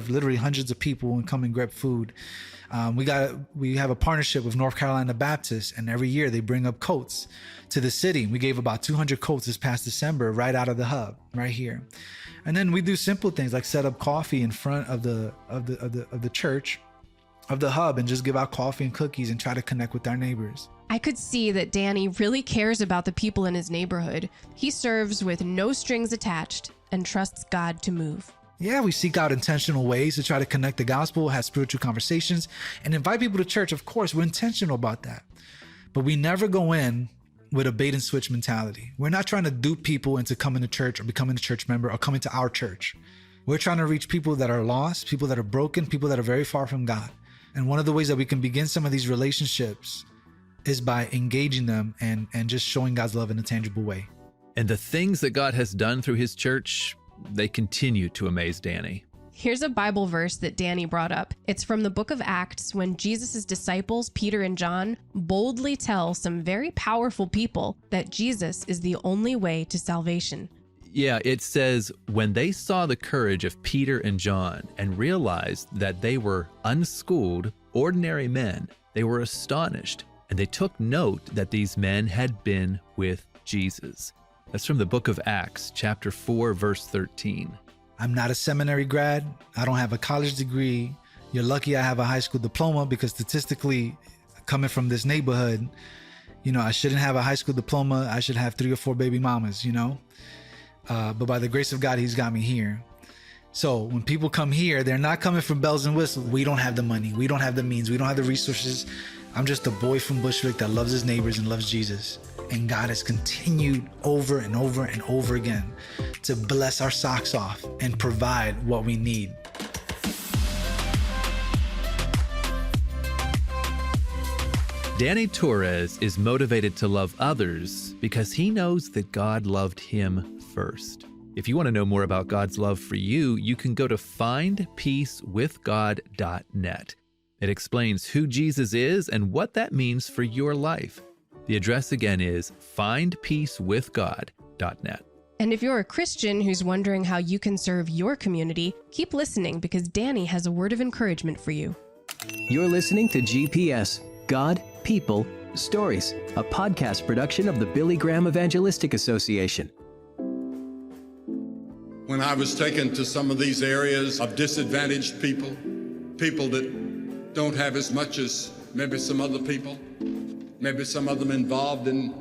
serve literally hundreds of people and come and grab food. We have a partnership with North Carolina Baptist, and every year they bring up coats to the city. We gave about 200 coats this past December right out of the hub right here. And then we do simple things like set up coffee in front of the church, of the hub, and just give out coffee and cookies and try to connect with our neighbors. I could see that Danny really cares about the people in his neighborhood. He serves with no strings attached and trusts God to move. Yeah, we seek out intentional ways to try to connect the gospel, have spiritual conversations, and invite people to church. Of course, we're intentional about that. But we never go in with a bait and switch mentality. We're not trying to dupe people into coming to church or becoming a church member or coming to our church. We're trying to reach people that are lost, people that are broken, people that are very far from God. And one of the ways that we can begin some of these relationships is by engaging them and just showing God's love in a tangible way. And the things that God has done through his church, they continue to amaze Danny. Here's a Bible verse that Danny brought up. It's from the book of Acts, when Jesus' disciples, Peter and John, boldly tell some very powerful people that Jesus is the only way to salvation. Yeah, it says, when they saw the courage of Peter and John and realized that they were unschooled, ordinary men, they were astonished, and they took note that these men had been with Jesus. That's from the book of Acts, chapter 4, verse 13. I'm not a seminary grad. I don't have a college degree. You're lucky I have a high school diploma, because statistically, coming from this neighborhood, I shouldn't have a high school diploma. I should have 3 or 4 baby mamas, But by the grace of God, he's got me here. So when people come here, they're not coming from bells and whistles. We don't have the money. We don't have the means. We don't have the resources. I'm just a boy from Bushwick that loves his neighbors and loves Jesus. And God has continued over and over and over again to bless our socks off and provide what we need. Danny Torres is motivated to love others because he knows that God loved him first. If you want to know more about God's love for you, you can go to findpeacewithgod.net. It explains who Jesus is and what that means for your life. The address again is findpeacewithgod.net. And if you're a Christian who's wondering how you can serve your community, keep listening, because Danny has a word of encouragement for you. You're listening to GPS, God, People, Stories, a podcast production of the Billy Graham Evangelistic Association. When I was taken to some of these areas of disadvantaged people that don't have as much as maybe some other people, maybe some of them involved in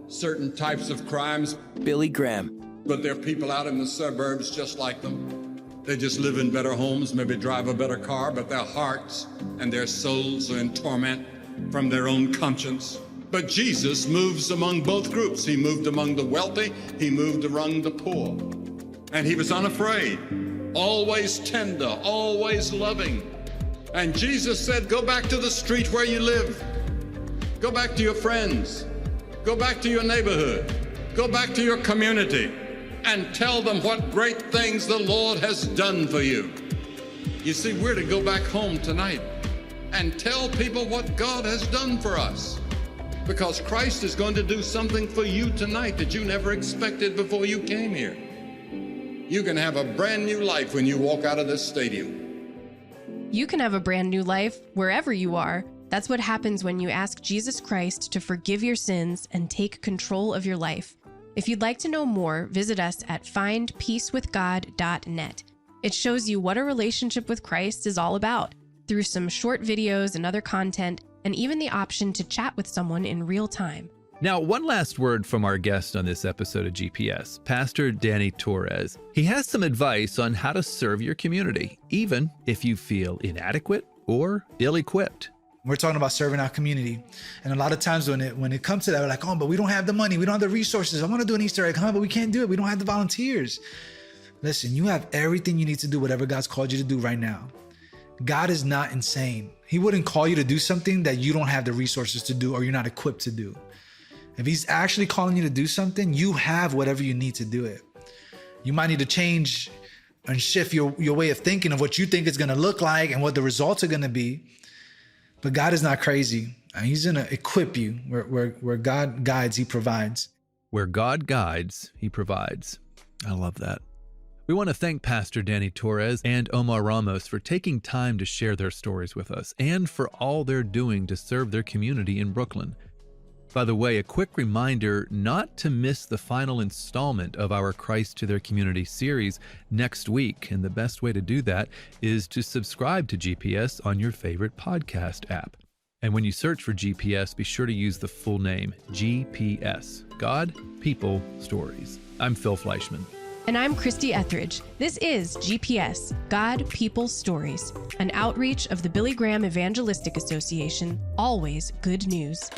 certain types of crimes. Billy Graham. But there are people out in the suburbs just like them. They just live in better homes, maybe drive a better car, but their hearts and their souls are in torment from their own conscience. But Jesus moves among both groups. He moved among the wealthy, he moved among the poor. And he was unafraid, always tender, always loving. And Jesus said, go back to the street where you live. Go back to your friends. Go back to your neighborhood. Go back to your community and tell them what great things the Lord has done for you. You see, we're to go back home tonight and tell people what God has done for us, because Christ is going to do something for you tonight that you never expected before you came here. You can have a brand new life when you walk out of this stadium. You can have a brand new life wherever you are. That's what happens when you ask Jesus Christ to forgive your sins and take control of your life. If you'd like to know more, visit us at findpeacewithgod.net. It shows you what a relationship with Christ is all about, through some short videos and other content, and even the option to chat with someone in real time. Now, one last word from our guest on this episode of GPS, Pastor Danny Torres. He has some advice on how to serve your community, even if you feel inadequate or ill-equipped. We're talking about serving our community. And a lot of times when it comes to that, we're like, oh, but we don't have the money. We don't have the resources. I want to do an Easter egg, but we can't do it. We don't have the volunteers. Listen, you have everything you need to do whatever God's called you to do right now. God is not insane. He wouldn't call you to do something that you don't have the resources to do or you're not equipped to do. If he's actually calling you to do something, you have whatever you need to do it. You might need to change and shift your way of thinking of what you think it's going to look like and what the results are going to be. But God is not crazy. He's going to equip you. Where God guides, he provides. Where God guides, he provides. I love that. We want to thank Pastor Danny Torres and Omar Ramos for taking time to share their stories with us and for all they're doing to serve their community in Brooklyn. By the way, a quick reminder not to miss the final installment of our Christ to Their Community series next week. And the best way to do that is to subscribe to GPS on your favorite podcast app. And when you search for GPS, be sure to use the full name, GPS, God, People, Stories. I'm Phil Fleischman. And I'm Christy Etheridge. This is GPS, God, People, Stories, an outreach of the Billy Graham Evangelistic Association, always good news.